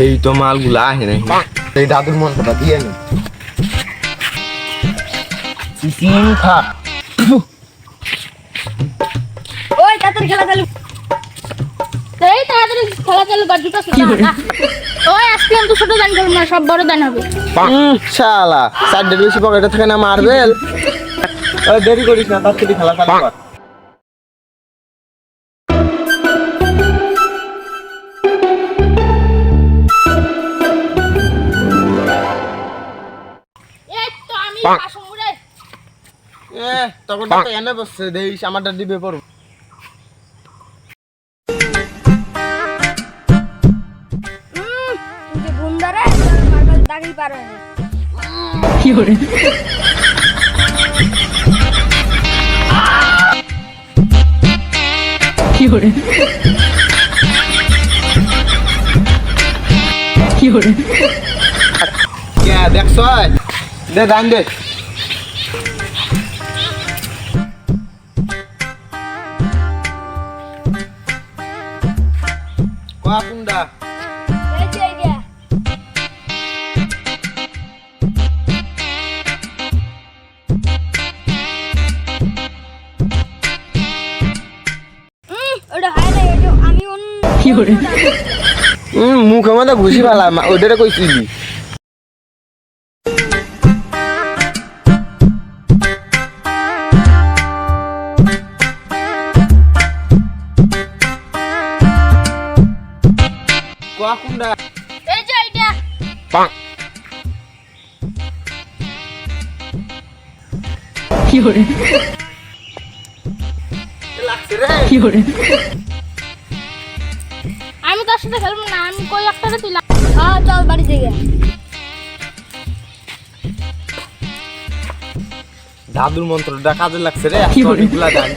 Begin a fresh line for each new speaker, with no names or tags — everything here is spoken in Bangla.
এই তো মালগুলা আহে নাই এই দাদুর মন্ত্রটা দিয়ে নি সিসিম খা
ওই তাড়াতাড়ি খেলা চালু এই তাড়াতাড়ি খেলা চালু কর দুটো সুতা ওই আজকে আমি তো ছোট দান করব না সব বড় দান হবে
শালা সাইডে বেশি পকেটে থাকে না মার্বেল ওই দেরি করিস না তাড়াতাড়ি খেলা চালু কর
এই তো আমি আসুরে
তখন তো এনে বসছে দেখিস আমারটা দিবে পড়ব
যে বুন্দারে মার্বেল দাগি পারে
কি করে কি করে কি করে
কে দেখছ দে দান দে কোয়া কুন্ডা
এই যে এই গিয়া ওটা হাই না এটা আমি অন্য
কি করে
মুখে মধ্যে ঘুষি ফেলা ওইটা কইছিলি কোয়া কুন্ডা
এই যে এইটা
কি করে
লাগছে রে
কি করে
আমি তোর সাথে খেলবো না আমি কই একটারে তুই হ্যাঁ চল বাড়ি থেকে
দাদুর মন্ত্রটা কাজে লাগছে রে
কি বলি?
অনেকগুলা দান